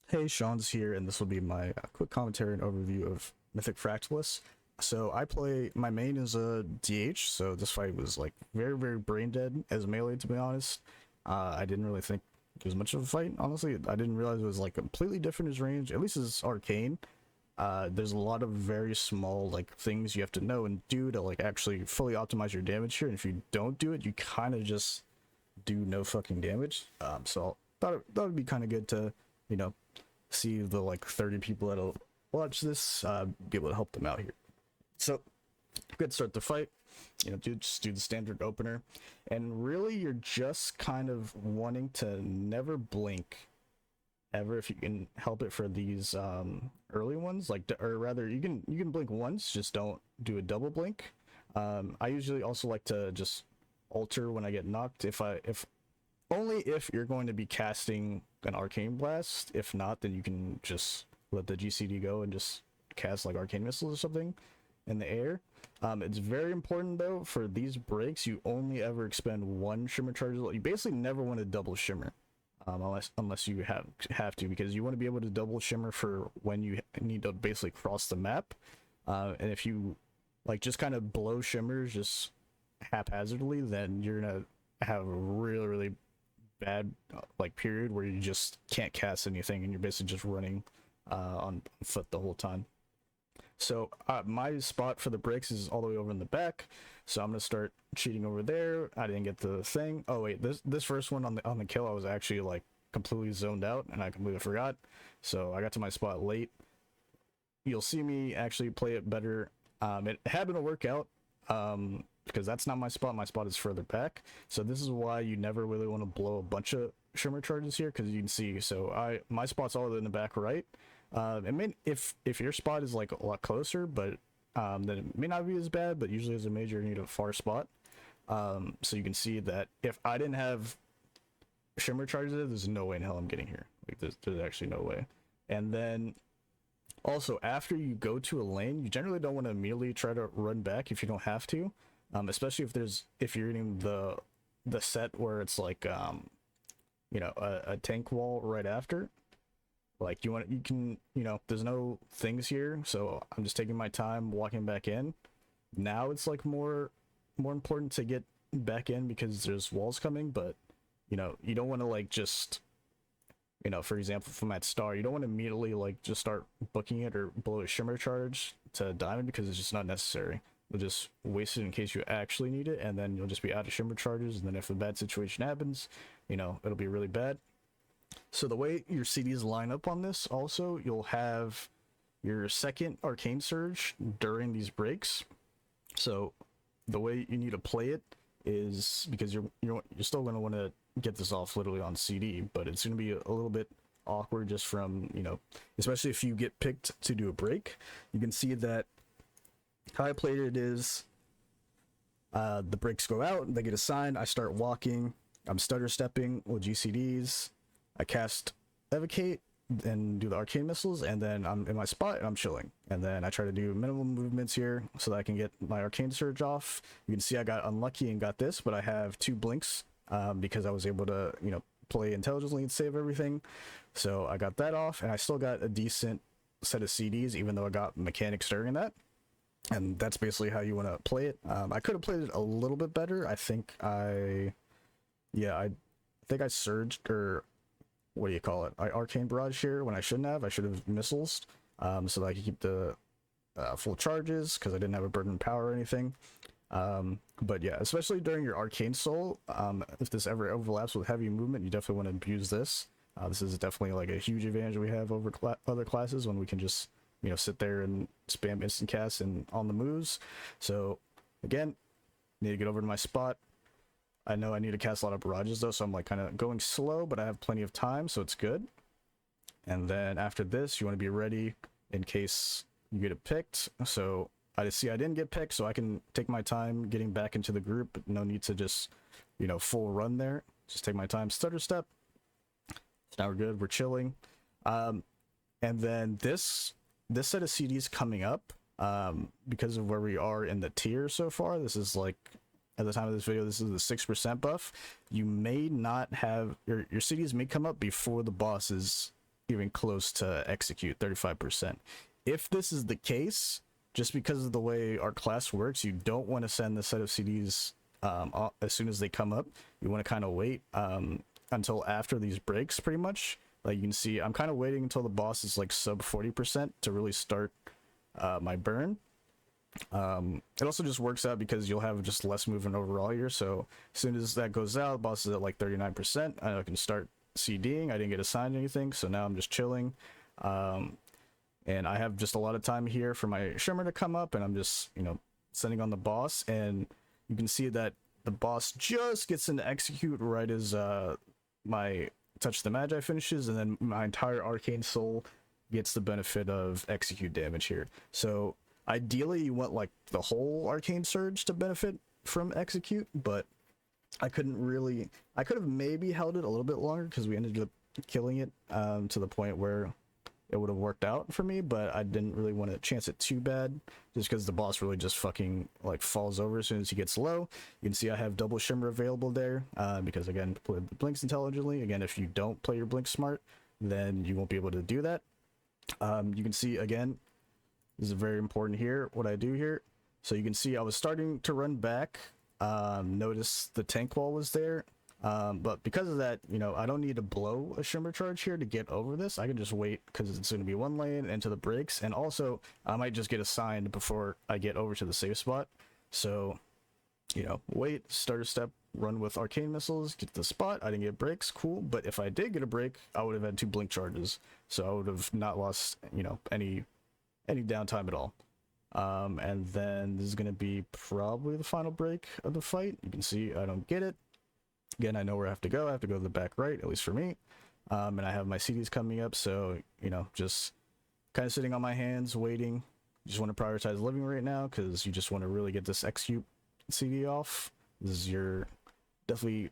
Hey, Sean's here, and this will be my quick commentary and overview of Mythic Fractilus. So I play, my main is a DH, so this fight was like very, very brain dead as melee, to be honest. I didn't really think it was much of a fight, honestly. I didn't realize it was like completely different as range, at least as arcane. There's a lot of very small like things you have to know and do to like actually fully optimize your damage here, and if you don't do it, you kind of just do no fucking damage. So thought it'd be kind of good to, you know, see the like 30 people that'll watch this be able to help them out here. So good, start the fight. Just do the standard opener, and really you're just kind of wanting to never blink ever if you can help it for these early ones, like, or rather you can blink once, just don't do a double blink. I usually also like to just alter when I get knocked, if only if you're going to be casting an arcane blast. If not, then you can just let the GCD go and just cast like arcane missiles or something in the air. It's very important though, for these breaks you only ever expend one shimmer charge. You basically never want to double shimmer, unless you have to, because you want to be able to double shimmer for when you need to basically cross the map. And if you like just kind of blow shimmers just haphazardly, then you're gonna have a really, really bad like period where you just can't cast anything and you're basically just running on foot the whole time. So my spot for the breaks is all the way over in the back, so I'm gonna start cheating over there. I didn't get the thing. Oh wait, this first one on the kill, I was actually like completely zoned out and I completely forgot, so I got to my spot late. You'll see me actually play it better. It happened to work out, because that's not my spot. My spot is further back, so this is why you never really want to blow a bunch of shimmer charges here, because you can see, so my spot's all in the back right. It may, if your spot is like a lot closer, but then it may not be as bad, but usually as a major you need a far spot. So you can see that if I didn't have shimmer charges, there's no way in hell I'm getting here. Like there's actually no way. And then also, after you go to a lane, you generally don't want to immediately try to run back if you don't have to, especially if you're getting the set where it's like a tank wall right after. Like you can, there's no things here, so I'm just taking my time walking back in. Now it's like more important to get back in because there's walls coming, but you don't want to like just, for example, from that star, you don't want to immediately like just start booking it or blow a shimmer charge to diamond, because it's just not necessary. You'll just waste it in case you actually need it, and then you'll just be out of shimmer charges, and then if a bad situation happens, it'll be really bad. So the way your CDs line up on this, also, you'll have your second arcane surge during these breaks. So the way you need to play it is, because you're still going to want to get this off literally on CD, but it's going to be a little bit awkward just from, especially if you get picked to do a break. You can see that how I played it is, the breaks go out, they get assigned, I start walking, I'm stutter stepping with GCDs, I cast Evocate and do the arcane missiles, and then I'm in my spot and I'm chilling. And then I try to do minimum movements here so that I can get my arcane surge off. You can see I got unlucky and got this, but I have 2 blinks, because I was able to, play intelligently and save everything. So I got that off, and I still got a decent set of CDs, even though I got mechanics during that. And that's basically how you want to play it. I could have played it a little bit better. I think I surged, or what do you call it? I arcane barrage here when I shouldn't have. I should have missiles, so that I could keep the full charges, because I didn't have a burden power or anything. But yeah, especially during your arcane soul, if this ever overlaps with heavy movement, you definitely want to abuse this. This is definitely like a huge advantage we have over other classes, when we can just sit there and spam instant casts and on the moves. So again, need to get over to my spot. I know I need to cast a lot of barrages though, so I'm like kind of going slow, but I have plenty of time, so it's good. And then after this, you want to be ready in case you get it picked. So I see I didn't get picked, so I can take my time getting back into the group. No need to just, full run there. Just take my time, stutter step. So now we're good, we're chilling. And then this set of CDs coming up, because of where we are in the tier so far, this is like, at the time of this video, this is the 6% buff. You may not have, your CDs may come up before the boss is even close to execute, 35%. If this is the case, just because of the way our class works, you don't want to send the set of CDs as soon as they come up. You want to kind of wait until after these breaks, pretty much. Like you can see, I'm kind of waiting until the boss is like sub 40% to really start my burn. It also just works out because you'll have just less movement overall here. So as soon as that goes out, the boss is at like 39%. I can start CDing. I didn't get assigned anything, so now I'm just chilling. And I have just a lot of time here for my shimmer to come up, and I'm just, you know, sending on the boss. And you can see that the boss just gets into execute right as my touch the Magi finishes, and then my entire arcane soul gets the benefit of execute damage here. So ideally you want like the whole arcane surge to benefit from execute, but I could have maybe held it a little bit longer because we ended up killing it to the point where it would have worked out for me, but I didn't really want to chance it too bad just because the boss really just fucking like falls over as soon as he gets low. You can see I have double shimmer available there because again, play the blinks intelligently. Again, if you don't play your blink smart, then you won't be able to do that. You can see again, this is very important here, what I do here. So you can see I was starting to run back. Notice the tank wall was there. But because of that, you know, I don't need to blow a shimmer charge here to get over this. I can just wait because it's going to be one lane into the breaks. And also, I might just get assigned before I get over to the safe spot. So, you know, wait, starter step, run with arcane missiles, get to the spot. I didn't get breaks, cool. But if I did get a break, I would have had 2 blink charges. So I would have not lost, you know, any downtime at all. And then this is going to be probably the final break of the fight. You can see I don't get it. Again, I know where I have to go. I have to go to the back right, at least for me. And I have my CDs coming up, so, you know, just kind of sitting on my hands, waiting. Just want to prioritize living right now, because you just want to really get this execute CD off. This is your definitely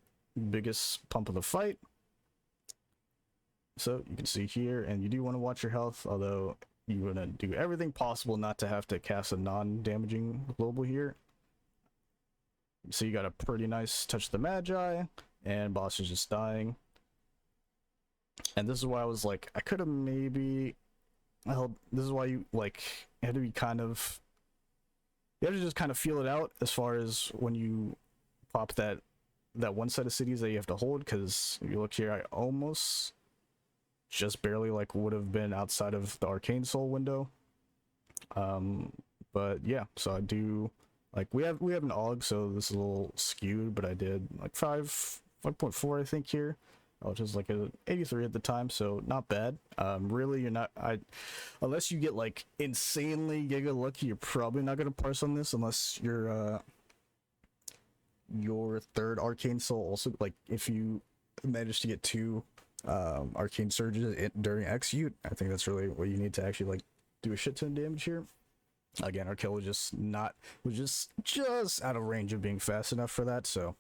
biggest pump of the fight. So you can see here, and you do want to watch your health, although you want to do everything possible not to have to cast a non-damaging global here. So you got a pretty nice touch the Magi, and boss is just dying. And this is why I was like, I could have maybe, well, this is why you like have to be kind of, you have to just kind of feel it out as far as when you pop that one set of cities that you have to hold, because if you look here, I almost just barely like would have been outside of the arcane soul window. But yeah, so I do. Like we have an AUG, so this is a little skewed, but I did like 5.4 I think here, which is like a 83 at the time, so not bad. Really, you're not, unless you get like insanely giga lucky, you're probably not gonna parse on this unless your third arcane soul also, like if you manage to get 2 arcane surges during execute, I think that's really what you need to actually like do a shit ton of damage here. Again, our kill was just out of range of being fast enough for that, so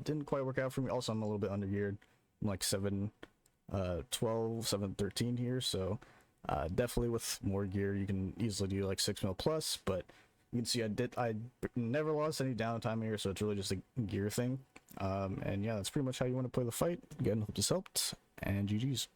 didn't quite work out for me. Also, I'm a little bit under geared. I'm like 712, 713 here, so definitely with more gear you can easily do like 6 mil plus, but you can see I never lost any downtime here, so it's really just a gear thing. And yeah, that's pretty much how you want to play the fight. Again, hope this helped, and GG's.